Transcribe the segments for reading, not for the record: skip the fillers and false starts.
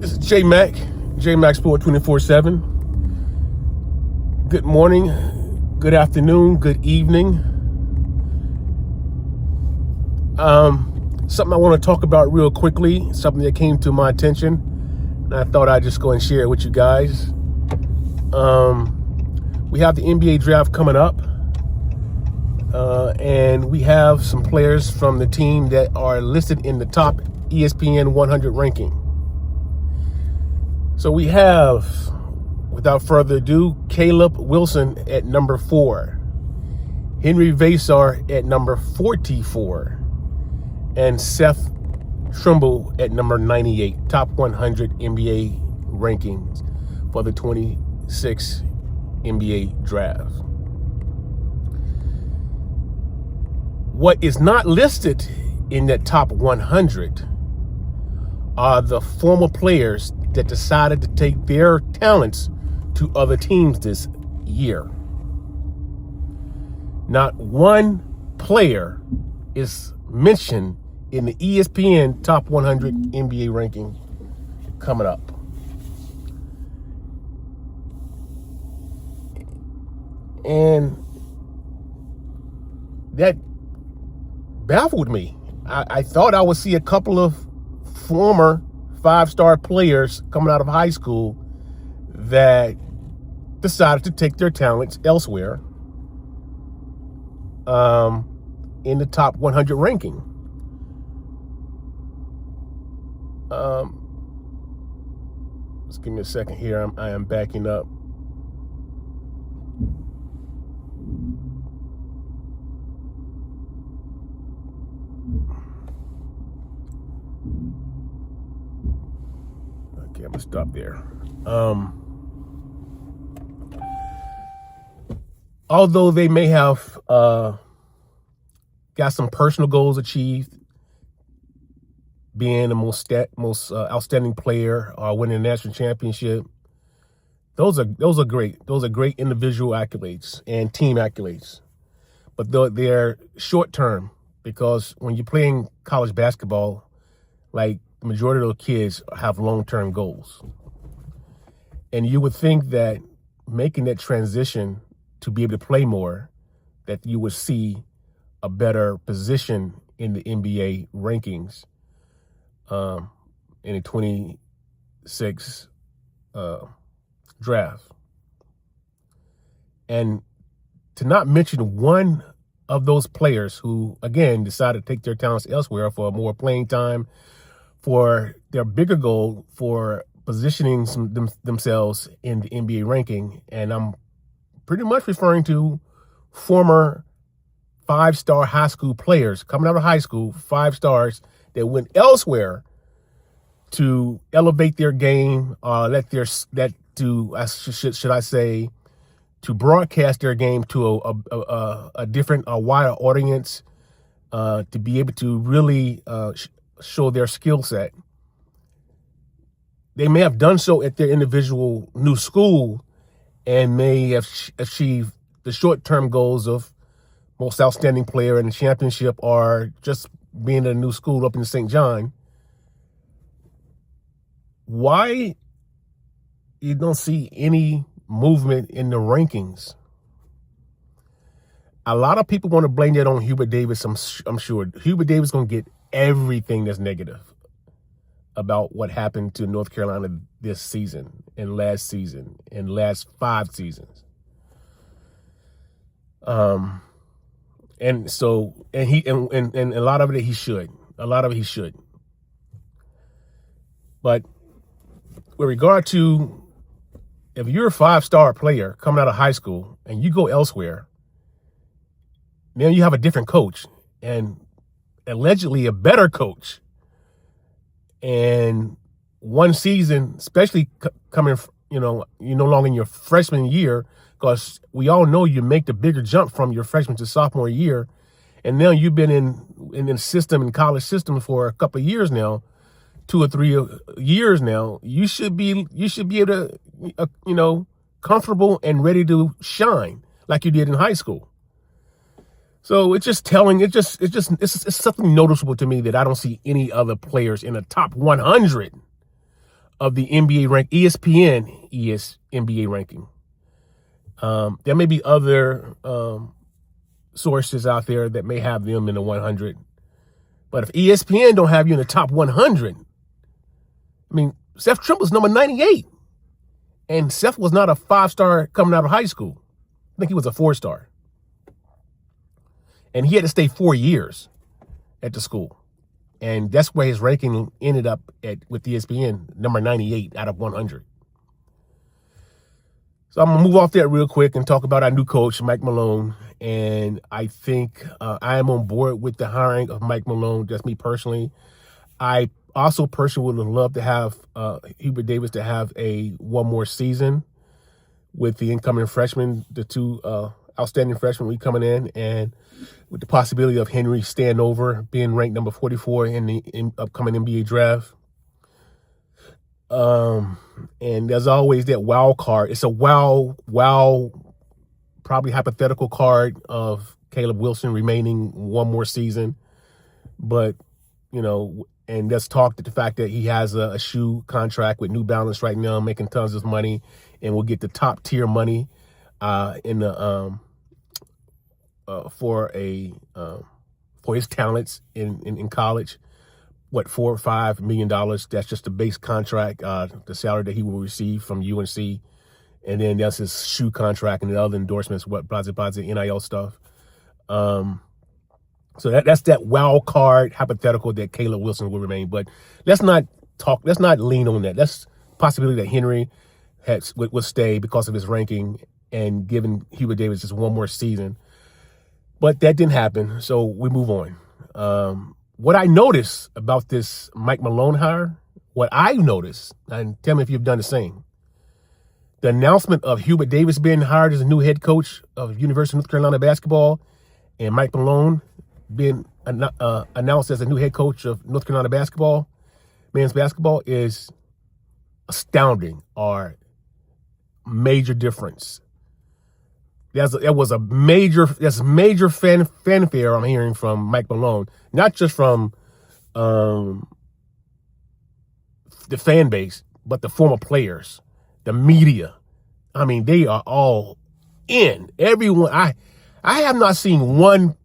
This is J-Mac, J-Mac Sport 24/7. Good morning, good afternoon, good evening. Something I want to talk about real quickly, something that came to my attention, and I thought I'd just go and share it with you guys. We have the NBA draft coming up, and we have some players from the team that are listed in the top ESPN 100 ranking. So we have, without further ado, Caleb Wilson at number 4, Henry Vasar at number 44, and Seth Trimble at number 98, top 100 NBA rankings for the 26 NBA draft. What is not listed in that top 100 are the former players that decided to take their talents to other teams this year. Not one player is mentioned in the ESPN top 100 NBA ranking coming up. And that baffled me. I thought I would see a couple of former 5-star players coming out of high school that decided to take their talents elsewhere in the top 100 ranking. Just give me a second here. I am backing up. Okay, I'm gonna stop there. Although they may have got some personal goals achieved, being the most outstanding player or winning a national championship, those are great. Those are great individual accolades and team accolades, but they're short term, because when you're playing college basketball, like, the majority of those kids have long-term goals. And you would think that making that transition to be able to play more, that you would see a better position in the NBA rankings in the 26 draft. And to not mention one of those players who, again, decided to take their talents elsewhere for more playing time, for their bigger goal, for positioning themselves in the NBA ranking. And I'm pretty much referring to former 5-star high school players coming out of high school, 5 stars that went elsewhere to elevate their game, to broadcast their game to a different, wider audience, to be able to really show their skill set. They may have done so at their individual new school and may have achieved the short-term goals of most outstanding player in the championship, or just being at a new school up in St. John. Why you don't see any movement in the rankings? A lot of people want to blame that on Hubert Davis. I'm sure Hubert Davis is going to get everything that's negative about what happened to North Carolina this season and last season and last 5 seasons. And a lot of it he should. But with regard to, if you're a 5-star player coming out of high school and you go elsewhere, now you have a different coach, and allegedly a better coach. And one season, especially coming, you're no longer in your freshman year, because we all know you make the bigger jump from your freshman to sophomore year. And now you've been in the system, in college system, for a couple of years now, 2 or 3 years now. You should be able to, comfortable and ready to shine like you did in high school. So it's just telling, it's something noticeable to me that I don't see any other players in the top 100 of the NBA rank, ESPN NBA ranking. There may be other sources out there that may have them in the 100. But if ESPN don't have you in the top 100, I mean, Seth Trimble's number 98. And Seth was not a 5-star coming out of high school. I think he was a 4-star. And he had to stay 4 years at the school. And that's where his ranking ended up at with ESPN, number 98 out of 100. So I'm going to move off that real quick and talk about our new coach, Mike Malone. And I think I am on board with the hiring of Mike Malone. That's me personally. I also personally would love to have Hubert Davis to have one more season with the incoming freshmen, the two outstanding freshmen we coming in, and with the possibility of Henry staying over, being ranked number 44 in the upcoming NBA draft. And there's always that wild card. It's a wild, probably hypothetical card of Caleb Wilson remaining one more season. But, and let's talk to the fact that he has a shoe contract with New Balance right now, making tons of money, and will get the top tier money in the for his talents in college. What, $4 or $5 million? That's just the base contract, the salary that he will receive from UNC, and then that's his shoe contract and the other endorsements, NIL stuff. So that's that wild card hypothetical that Caleb Wilson will remain. But let's not lean on that. That's a possibility that Henry will stay because of his ranking and giving Hubert Davis just one more season. But that didn't happen, so we move on. What I noticed about this Mike Malone hire, and tell me if you've done the same, the announcement of Hubert Davis being hired as a new head coach of University of North Carolina basketball and Mike Malone being announced as a new head coach of North Carolina men's basketball is astounding, or major difference. There's major fanfare I'm hearing from Mike Malone, not just from the fan base, but the former players, the media. I mean, they are all in. Everyone. I have not seen one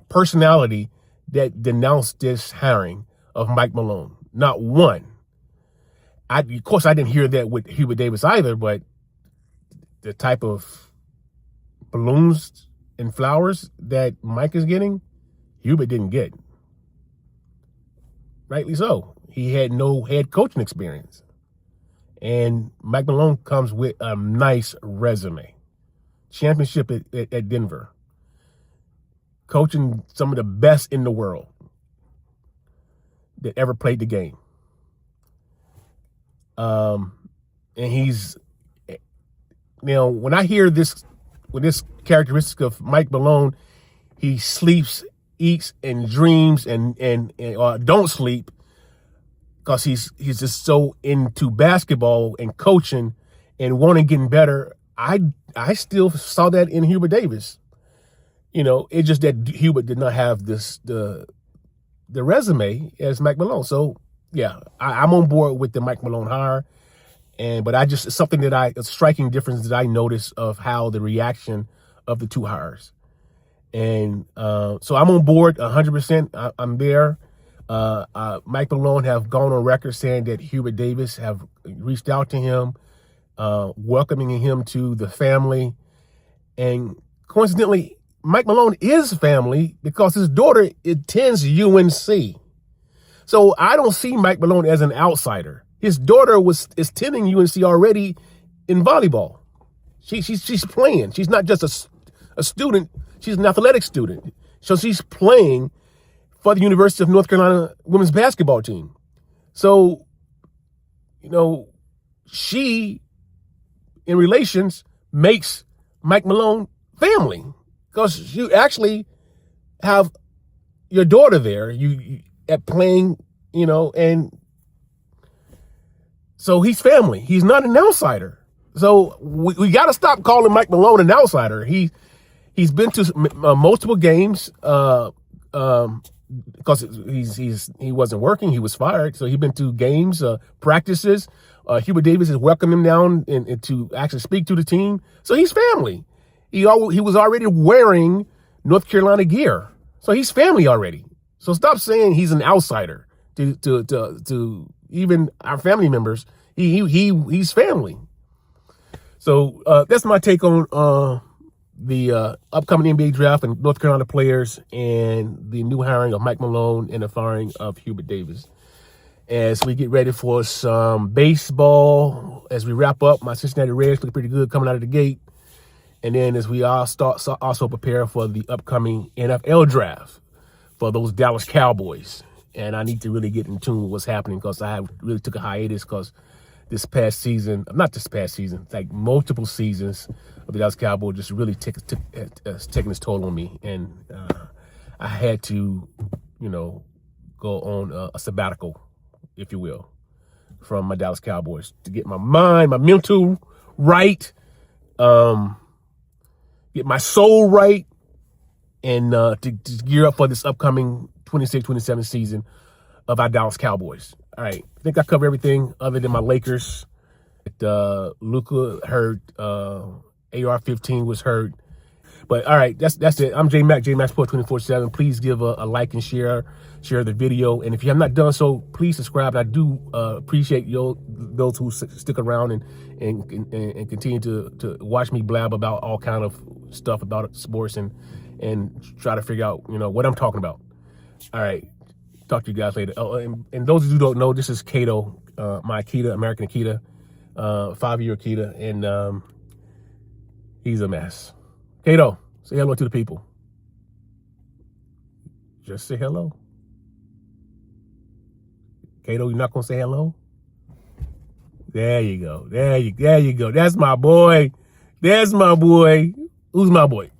personality that denounced this hiring of Mike Malone. Not one. Of course, I didn't hear that with Hubert Davis either, but the type of balloons and flowers that Mike is getting, Hubert didn't get. Rightly so. He had no head coaching experience. And Mike Malone comes with a nice resume. Championship at Denver. Coaching some of the best in the world that ever played the game. And he's, when I hear this, with this characteristic of Mike Malone, he sleeps, eats, and dreams and don't sleep because he's just so into basketball and coaching and wanting getting better. I still saw that in Hubert Davis. It's just that Hubert did not have the resume as Mike Malone. So yeah, I'm on board with the Mike Malone hire. But it's something a striking difference that I noticed of how the reaction of the two hires. And so I'm on board 100%. I'm there. Mike Malone have gone on record saying that Hubert Davis have reached out to him, welcoming him to the family. And coincidentally, Mike Malone is family because his daughter attends UNC. So I don't see Mike Malone as an outsider. His daughter is attending UNC already in volleyball. She's playing. She's not just a student. She's an athletic student. So she's playing for the University of North Carolina women's basketball team. So, she, in relations, makes Mike Malone family because you actually have your daughter there. You at playing, and. So he's family. He's not an outsider. So we got to stop calling Mike Malone an outsider. He's been to multiple games because he wasn't working, he was fired. So he'd been to games, practices. Hubert Davis has welcomed him down and to actually speak to the team. So he's family. He was already wearing North Carolina gear, so he's family already. So stop saying he's an outsider to even our family members. He's family. So that's my take on the upcoming NBA draft and North Carolina players and the new hiring of Mike Malone and the firing of Hubert Davis. As we get ready for some baseball, as we wrap up, my Cincinnati Reds look pretty good coming out of the gate. And then as we all start also prepare for the upcoming NFL draft for those Dallas Cowboys. And I need to really get in tune with what's happening because I really took a hiatus because it's like multiple seasons of the Dallas Cowboys just really taking its toll on me. And I had to, go on a sabbatical, if you will, from my Dallas Cowboys to get my mind, my mental right, get my soul right, and to gear up for this upcoming 26-27 season of our Dallas Cowboys. All right, I think I covered everything other than my Lakers. Luka hurt, AR-15 was hurt. But all right, that's it. I'm J Mac, Sport 24/7. Please give a like and share the video. And if you have not done so, please subscribe. I do appreciate those who stick around and continue to watch me blab about all kind of stuff about sports and try to figure out what I'm talking about. All right, talk to you guys later. Oh, and those of you who don't know, this is Cato, my Akita, American Akita, 5-year Akita, and he's a mess. Cato, say hello to the people. Just say hello. Cato, you're not gonna say hello? There you go. There you go. That's my boy. There's my boy. Who's my boy?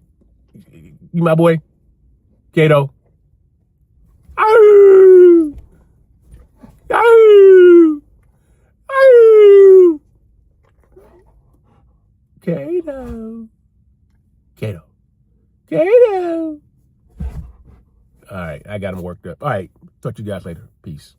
You my boy? Cato. Ow! Ow! Ow! Cato. Cato. All right, I got him worked up. All right, talk to you guys later. Peace.